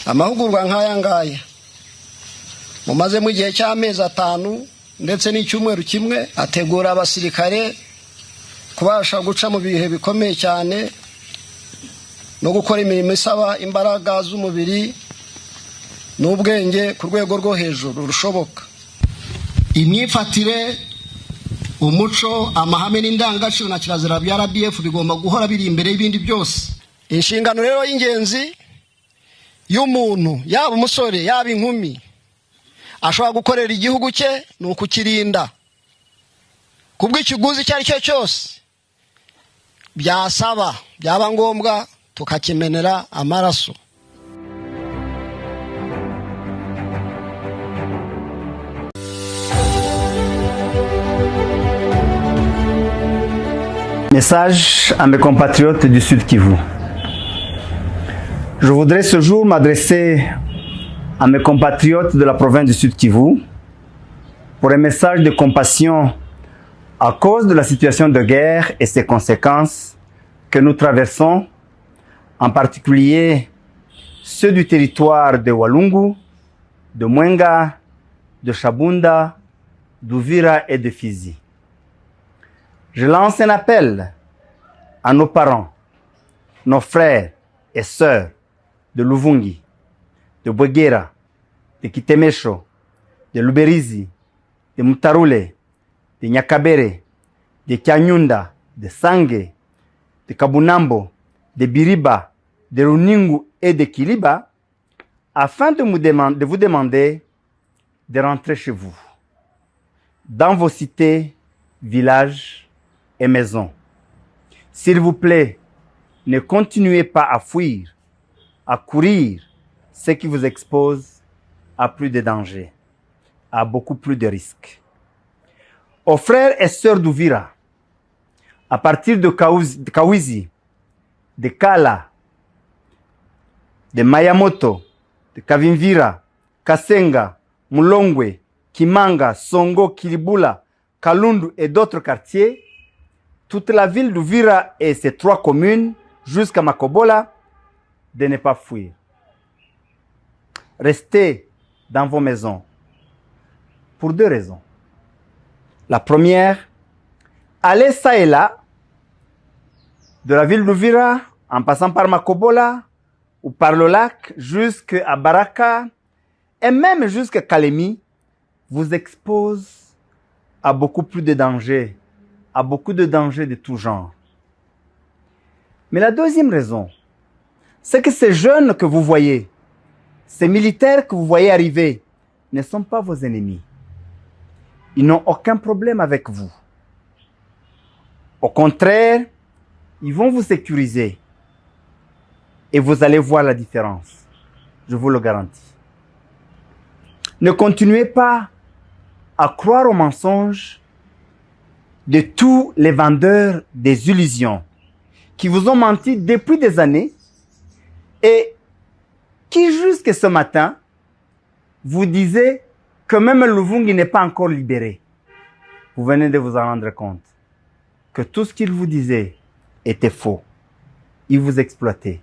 amahugurwa nk'aya ngaya mumaze mu gihe cy'amezi 5 ndetse n'icyumweru kimwe ategura abasirikare kubasha guca mu bihe bikomeye cyane no gukora imirimo isaba imbaraga z'umubiri n'ubwenge ku rwego rwo hejuru rushoboka. Imyifatire, umuco, amahame n'indangagaciro na kirazira bya RDF bigomba guhora biri imbere y'ibindi byose. Inshingano rero y'ingenzi y'umuntu yaba umusore yaba inkumi ashobora gukorera igihugu cye ni ukukirinda kubw'ikiguzi cyari cyo cyose byaba ngombwa tukakimenera amaraso. Message à mes compatriotes du Sud Kivu. Je voudrais ce jour m'adresser à mes compatriotes de la province du Sud Kivu pour un message de compassion à cause de la situation de guerre et ses conséquences que nous traversons, en particulier ceux du territoire de Walungu, de Mwenga, de Shabunda, d'Uvira et de Fizi. Je lance un appel à nos parents, nos frères et sœurs de Luvungi, de Bwegera, de Kitemesho, de Luberizi, de Mutarule, de Nyakabere, de Kyanyunda, de Sange, de Kabunambo, de Biriba, de Runingu et de Kiliba, afin de vous demander de rentrer chez vous, dans vos cités, villages et maisons. S'il vous plaît, ne continuez pas à fuir, à courir, ce qui vous expose à plus de dangers, à beaucoup plus de risques. Aux frères et sœurs d'Uvira, à partir de Kawizi, de Kala, de Mayamoto, de Kavimvira, Kasenga, Mulongwe, Kimanga, Songo, Kilibula, Kalundu et d'autres quartiers, toute la ville d'Uvira et ses 3 communes, jusqu'à Makobola, de ne pas fuir. Restez dans vos maisons pour 2 raisons. La première, allez ça et là, de la ville d'Uvira, en passant par Makobola, ou par le lac, jusqu'à Baraka, et même jusqu'à Kalemi, vous expose à beaucoup plus de dangers, à beaucoup de dangers de tout genre. Mais la deuxième raison, c'est que ces jeunes que vous voyez, ces militaires que vous voyez arriver, ne sont pas vos ennemis. Ils n'ont aucun problème avec vous. Au contraire, ils vont vous sécuriser. Et vous allez voir la différence. Je vous le garantis. Ne continuez pas à croire aux mensonges de tous les vendeurs des illusions qui vous ont menti depuis des années et qui, jusqu'à ce matin, vous disaient que même Luvungi n'est pas encore libéré. Vous venez de vous en rendre compte que tout ce qu'ils vous disaient était faux. Ils vous exploitaient.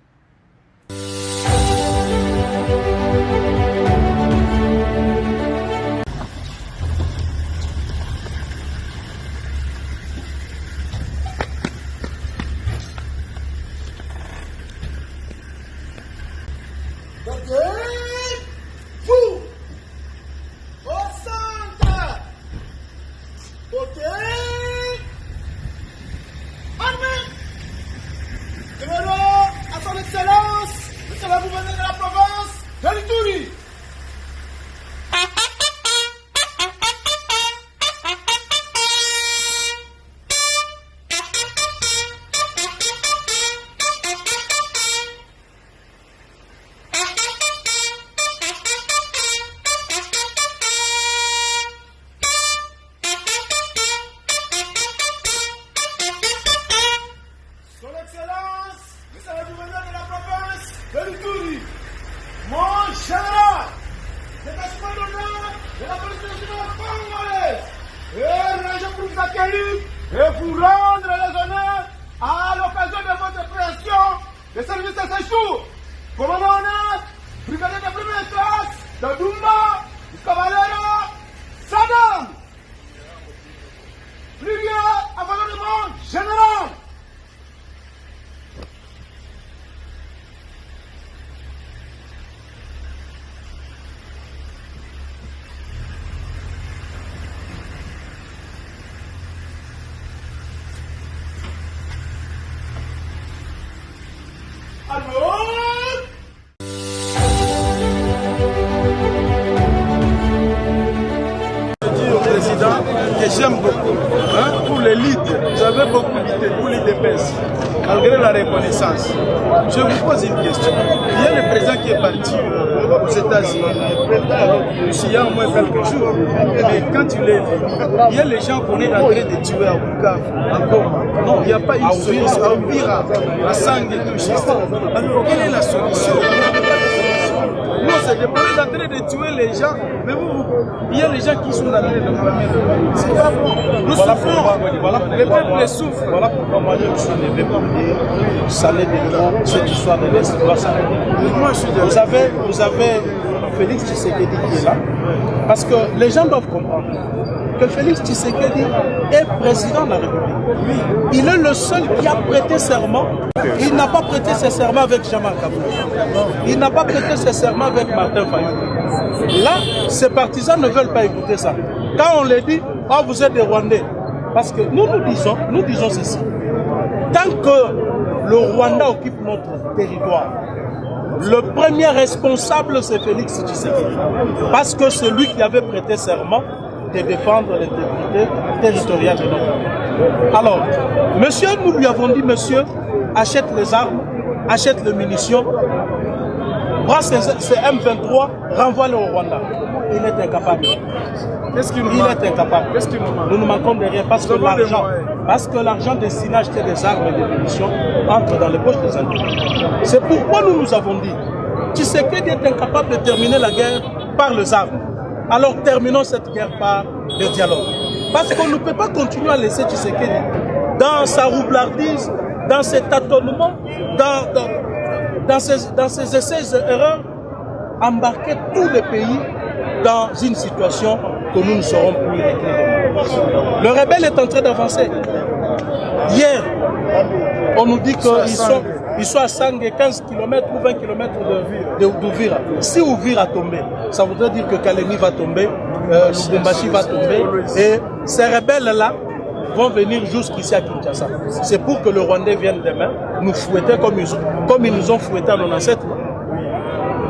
Et vous rendre les honneurs à l'occasion de votre création de service de séjour. Commandant, brigadier de Dumba, du Caballero, Saddam. Plusieurs avènements généraux. Que j'aime beaucoup. Pour l'élite, vous avez beaucoup lutté pour l'IDPS, malgré la reconnaissance. Je vous pose une question. Il y a le président qui est parti aux États-Unis, il y a au moins quelques jours. Mais quand il est vu, il y a les gens qu'on est en train de tuer à Bukavu, encore. Non, il n'y a pas une solution. À Ouvira, à Sang et tout juste. Alors, quelle est la solution? Non, c'est de parler en train de tuer les gens, mais il y a les gens qui sont dans le domaine. C'est pas bon. Nous souffrons. Le peuple souffre. Voilà pourquoi moi je me suis levé pour dire saler de l'eau, cette histoire de l'Est doit s'arrêter. Vous avez Félix Tshisekedi qui est là, parce que les gens doivent comprendre que Félix Tshisekedi est président de la République. Oui. Il est le seul qui a prêté serment. Il n'a pas prêté ses serments avec Jean-Marc Kabila. Il n'a pas prêté ses serments avec Martin Fayulu. Là, ses partisans ne veulent pas écouter ça. Quand on les dit, oh, vous êtes des Rwandais. Parce que nous disons ceci. Tant que le Rwanda occupe notre territoire, le premier responsable, c'est Félix Tshisekedi. Parce que c'est lui qui avait prêté serment de défendre l'intégrité territoriale de notre pays. Alors, monsieur, nous lui avons dit, monsieur, achète les armes, achète les munitions, brasse ces M23, renvoie-les au Rwanda. Il est incapable. Qu'est-ce qu'il nous Il manque? est incapable. Qu'est-ce qu'il nous manque? Nous ne manquons de rien parce que l'argent destiné à acheter des armes et des munitions entre dans les poches des individus. C'est pourquoi nous nous avons dit, Tshisekedi est incapable de terminer la guerre par les armes. Alors terminons cette guerre par le dialogue. Parce qu'on ne peut pas continuer à laisser Tshisekedi dans sa roublardise, dans ses tâtonnements, dans ses essais et erreurs, embarquer tous les pays dans une situation que nous ne saurons plus régler. Le rebelle est en train d'avancer. Hier, on nous dit qu'ils sont à Sangue, 15 km ou 20 km d'Ouvira. Si Ouvira tombé, ça voudrait dire que Kalemi va tomber, Lubumbashi va tomber, et ces rebelles-là vont venir jusqu'ici à Kinshasa. C'est pour que le Rwandais vienne demain nous fouetter comme ils nous ont fouetté à nos ancêtres.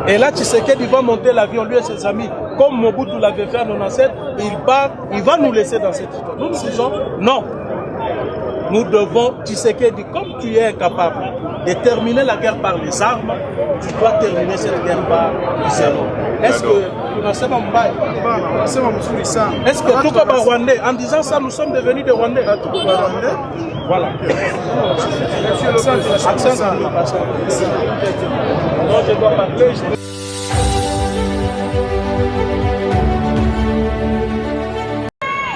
Et là, Tshisekedi va monter l'avion, lui et ses amis, comme Mobutu l'avait fait à nos ancêtres, il va nous laisser dans cette histoire. Nous disons non. Nous devons, Tshisekedi, comme tu es incapable de terminer la guerre par les armes, tu dois terminer cette guerre par les armes. Est-ce que tout comme un Rwandais, en disant ça, nous sommes devenus des Rwandais? Voilà. Non, je dois parler.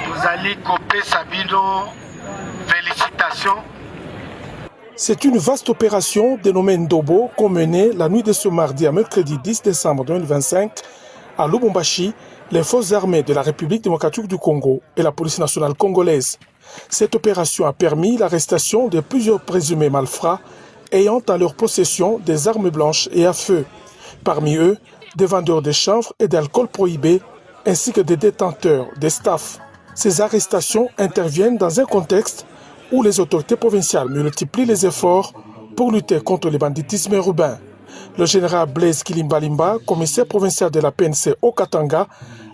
Vous allez couper Sabino. Félicitations. C'est une vaste opération dénommée Ndobo qu'ont menée la nuit de ce mardi à mercredi 10 décembre 2025 à Lubumbashi, les forces armées de la République démocratique du Congo et la police nationale congolaise. Cette opération a permis l'arrestation de plusieurs présumés malfrats ayant en leur possession des armes blanches et à feu. Parmi eux, des vendeurs de chanvre et d'alcool prohibés, ainsi que des détenteurs, des staffs. Ces arrestations interviennent dans un contexte où les autorités provinciales multiplient les efforts pour lutter contre le banditisme urbain. Le général Blaise Kilimbalimba, commissaire provincial de la PNC au Katanga,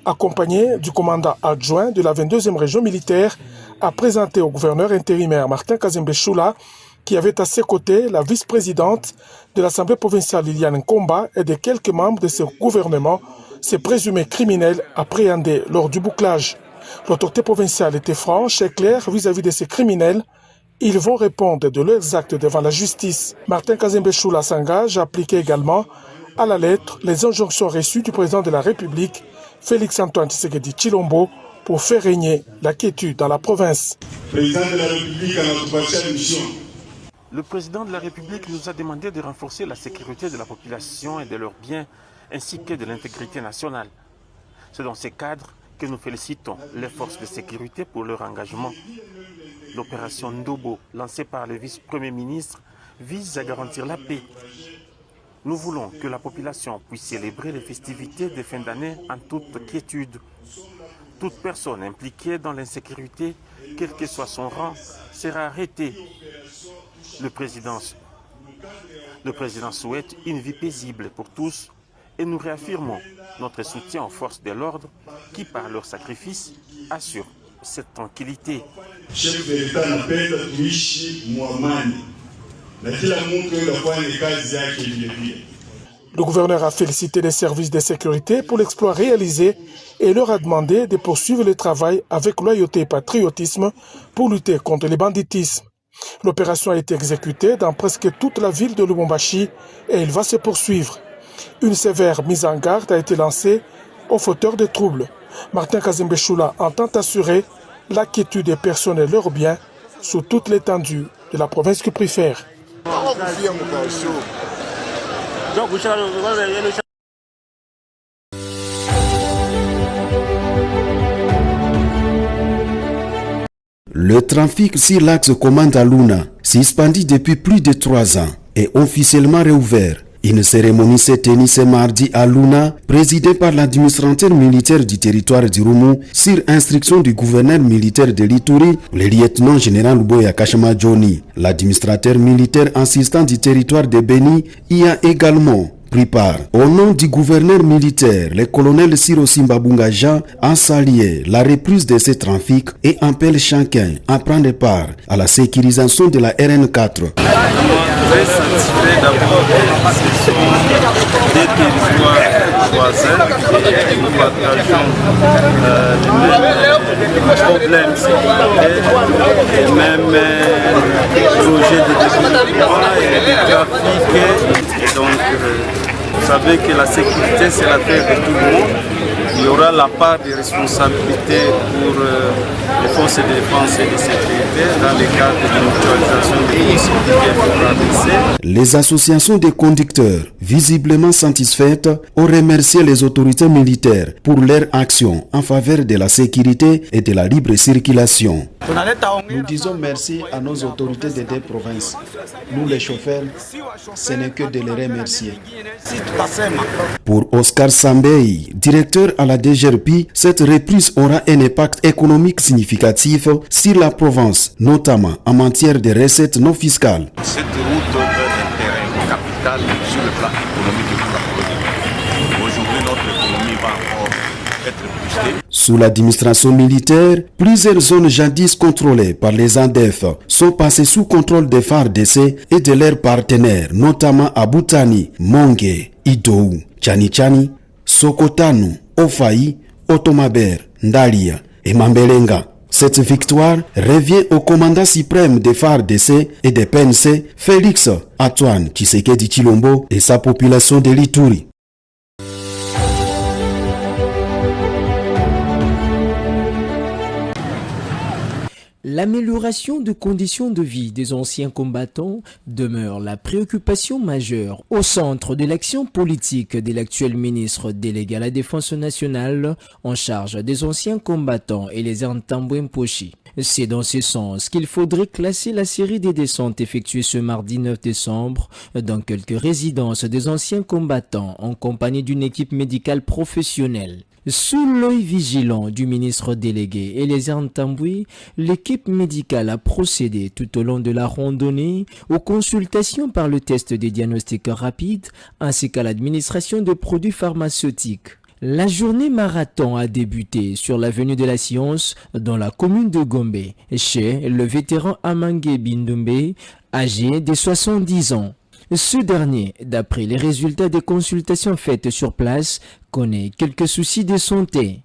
accompagné du commandant adjoint de la 22e région militaire, a présenté au gouverneur intérimaire Martin Kazembe Choula, qui avait à ses côtés la vice-présidente de l'Assemblée provinciale Liliane Nkomba et de quelques membres de ce gouvernement, ces présumés criminels appréhendés lors du bouclage. L'autorité provinciale était franche et claire vis-à-vis de ces criminels. Ils vont répondre de leurs actes devant la justice. Martin Kazembe Choula s'engage à appliquer également à la lettre les injonctions reçues du président de la République, Félix-Antoine Tshisekedi Tshilombo, pour faire régner la quiétude dans la province. Président de la République a notre partielle mission. Le président de la République nous a demandé de renforcer la sécurité de la population et de leurs biens ainsi que de l'intégrité nationale. C'est dans ces cadres que nous félicitons les forces de sécurité pour leur engagement. L'opération Ndobo, lancée par le vice-premier ministre, vise à garantir la paix. Nous voulons que la population puisse célébrer les festivités de fin d'année en toute quiétude. Toute personne impliquée dans l'insécurité, quel que soit son rang, sera arrêtée. Le président souhaite une vie paisible pour tous et nous réaffirmons notre soutien aux forces de l'ordre qui, par leur sacrifice, assurent cette tranquillité. Chef de l'État anapenda tuishi muamani na kila mtu afanye kazi yake vilevile. Le gouverneur a félicité les services de sécurité pour l'exploit réalisé et leur a demandé de poursuivre le travail avec loyauté et patriotisme pour lutter contre le banditisme. L'opération a été exécutée dans presque toute la ville de Lubumbashi et il va se poursuivre. Une sévère mise en garde a été lancée aux fauteurs de troubles. Martin Kazimbeshula entend assurer la quiétude des personnes et leurs biens sous toute l'étendue de la province qu'il préfère. Le trafic sur l'axe Komanda Luna, suspendit depuis plus de 3 ans, est officiellement réouvert. Une cérémonie s'est tenue ce mardi à Luna, présidée par l'administrateur militaire du territoire d'Irumu, sur instruction du gouverneur militaire de l'Ituri, le lieutenant-général Boya Kashama Johnny. L'administrateur militaire assistant du territoire de Beni y a également pris part. Au nom du gouverneur militaire, le colonel Siro Simbabunga Jean a salué la reprise de ces trafics et appelle chacun à prendre part à la sécurisation de la RN4. Très satisfait d'abord ce sont des territoires voisins et nous partageons les mêmes problèmes sécuritaires, les mêmes projets de développement et de trafic. Et donc, vous savez que la sécurité, c'est l'affaire de tout le monde. Il y aura la part des responsabilités pour les forces de défense et de sécurité dans le cadre de mutualisation des possibilités. Les associations de conducteurs, visiblement satisfaites, ont remercié les autorités militaires pour leur action en faveur de la sécurité et de la libre circulation. Nous disons merci à nos autorités des deux provinces. Nous les chauffeurs, ce n'est que de les remercier. Pour Oscar Sambei, directeur à la DGRP, cette reprise aura un impact économique significatif sur la province, notamment en matière de recettes non fiscales. Cette route a un intérêt capital sur le plan économique de la province. Aujourd'hui, notre économie va encore être boostée. Sous l'administration militaire, plusieurs zones jadis contrôlées par les ADF sont passées sous contrôle des FARDC et de leurs partenaires, notamment à Boutani, Mongue, Idou, Chani, Sokotanu, Ofaï, Otomaber, Ndalia et Mambelenga. Cette victoire revient au commandant suprême des FARDC et des PNC, Félix Antoine Tshisekedi Tshilombo et sa population de l'Ituri. L'amélioration des conditions de vie des anciens combattants demeure la préoccupation majeure au centre de l'action politique de l'actuel ministre délégué à la Défense nationale en charge des anciens combattants et les Ntambwe Mposhi. C'est dans ce sens qu'il faudrait classer la série des descentes effectuées ce mardi 9 décembre dans quelques résidences des anciens combattants en compagnie d'une équipe médicale professionnelle. Sous l'œil vigilant du ministre délégué et les Ntambwe, l'équipe médicale a procédé tout au long de la randonnée aux consultations par le test des diagnostics rapides ainsi qu'à l'administration de produits pharmaceutiques. La journée marathon a débuté sur l'avenue de la Science dans la commune de Gombe chez le vétéran Amangue Bindombe âgé de 70 ans. Ce dernier, d'après les résultats des consultations faites sur place, connaît quelques soucis de santé.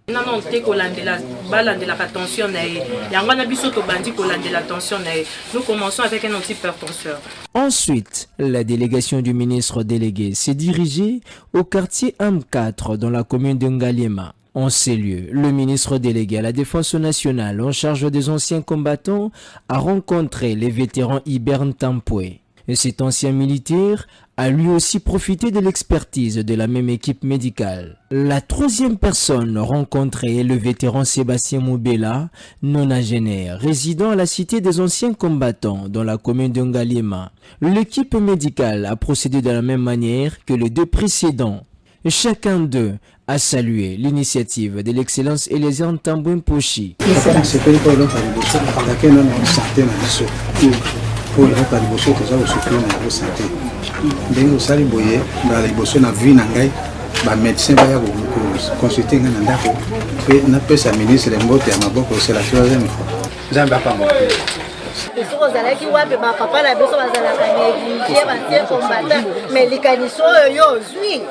Nous commençons avec un antihypertenseur. Ensuite, la délégation du ministre délégué s'est dirigée au quartier AM4 dans la commune de Ngaliema. En ces lieux, le ministre délégué à la Défense nationale en charge des anciens combattants a rencontré les vétérans Iberne Tampoué. Et cet ancien militaire a lui aussi profité de l'expertise de la même équipe médicale. La troisième personne rencontrée est le vétéran Sébastien Moubela, nonagénaire, résident à la cité des anciens combattants dans la commune de Ngaliema. L'équipe médicale a procédé de la même manière que les deux précédents. Chacun d'eux a salué l'initiative de l'excellence Eliezer Ntambwe Mposhi. médecin va consulter un ndako pe na pesa ministre mbote ya maboko c'est la troisième fois nzambe apamba biso kozalaki wapi bapapa na biso bazalaka néglige batie combattant mais likaniso oyo ozwi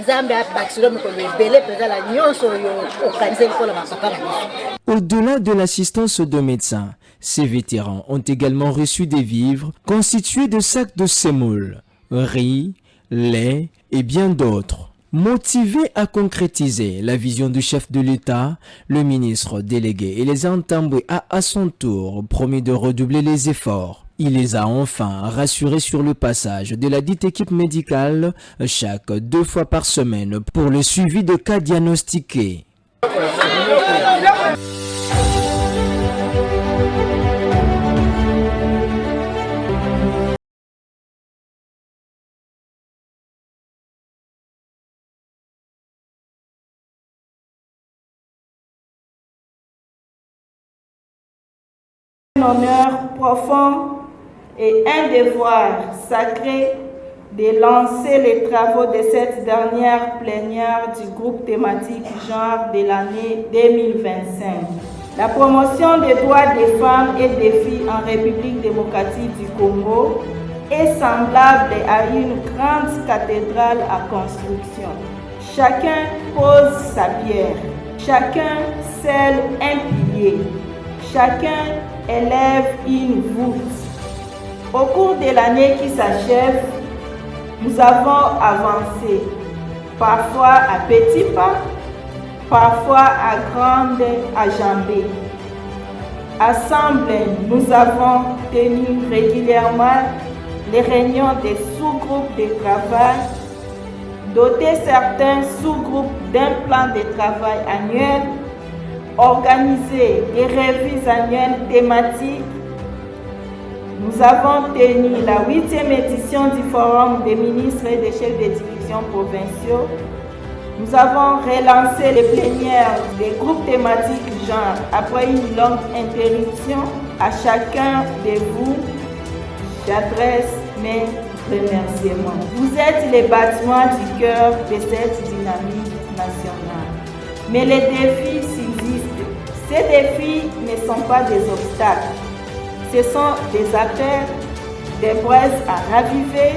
nzambe abakisilo mikolo ebele mpenza la nyonso oyo okaniseli mpona bapapa na biso. Au-delà de l'assistance de médecins, ces vétérans ont également reçu des vivres constitués de sacs de semoule, riz, lait et bien d'autres. Motivé à concrétiser la vision du chef de l'État, le ministre délégué Eliezer Ntambwe a à son tour promis de redoubler les efforts. Il les a enfin rassurés sur le passage de la dite équipe médicale chaque 2 fois par semaine pour le suivi de cas diagnostiqués. Un honneur profond et un devoir sacré de lancer les travaux de cette dernière plénière du groupe thématique genre de l'année 2025. La promotion des droits des femmes et des filles en République démocratique du Congo est semblable à une grande cathédrale à construction. Chacun pose sa pierre, chacun scelle un pilier, chacun élève une voûte. Au cours de l'année qui s'achève, nous avons avancé, parfois à petits pas, parfois à grandes enjambées. Ensemble, nous avons tenu régulièrement les réunions des sous-groupes de travail, doté certains sous-groupes d'un plan de travail annuel, organisé des revues annuelles thématiques. Nous avons tenu la 8e édition du Forum des ministres et des chefs de division provinciaux. Nous avons relancé les plénières des groupes thématiques genre après une longue interruption. À chacun de vous, j'adresse mes remerciements. Vous êtes les bâtiments du cœur de cette dynamique nationale. Mais les défis subsistent. Ces défis ne sont pas des obstacles. Ce sont des appels, des braises à raviver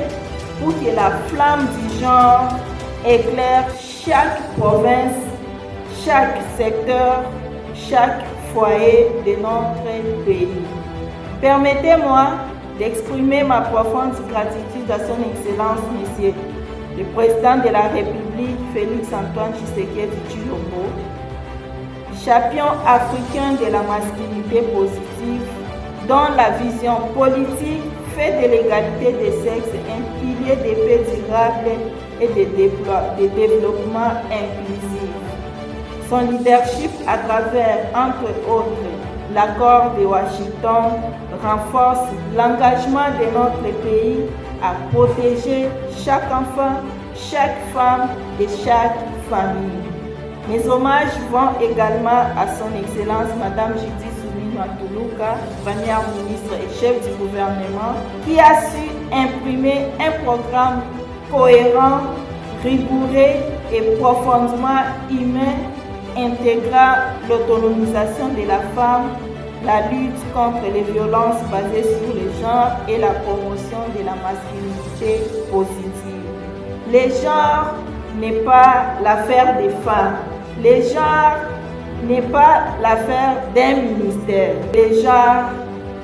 pour que la flamme du genre éclaire chaque province, chaque secteur, chaque foyer de notre pays. Permettez-moi d'exprimer ma profonde gratitude à son Excellence, Monsieur le Président de la République, Félix-Antoine Tshisekedi Tshilombo, champion africain de la masculinité positive, dont la vision politique fait de l'égalité des sexes un pilier de paix durable et de développement inclusif. Son leadership à travers, entre autres, l'accord de Washington renforce l'engagement de notre pays à protéger chaque enfant, chaque femme et chaque famille. Mes hommages vont également à son Excellence Madame Judith Matuluka, première ministre et chef du gouvernement, qui a su imprimer un programme cohérent, rigoureux et profondément humain, intégrant l'autonomisation de la femme, la lutte contre les violences basées sur le genre et la promotion de la masculinité positive. Le genre n'est pas l'affaire des femmes. Le genre n'est pas l'affaire d'un ministère. Le genre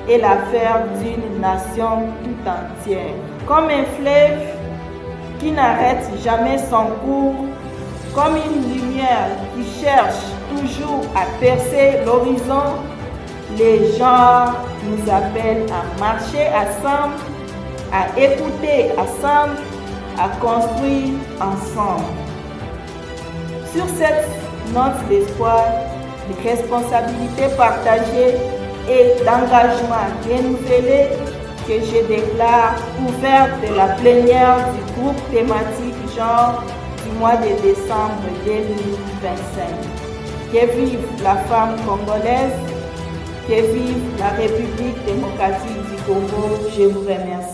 est l'affaire d'une nation tout entière. Comme un fleuve qui n'arrête jamais son cours, comme une lumière qui cherche toujours à percer l'horizon, les genres nous appellent à marcher ensemble à écouter ensemble, à construire ensemble. Sur cette note d'espoir, de responsabilité partagée et d'engagement renouvelé, que je déclare ouverte de la plénière du groupe thématique genre du mois de décembre 2025. Que vive la femme congolaise, que vive la République démocratique du Congo. Je vous remercie.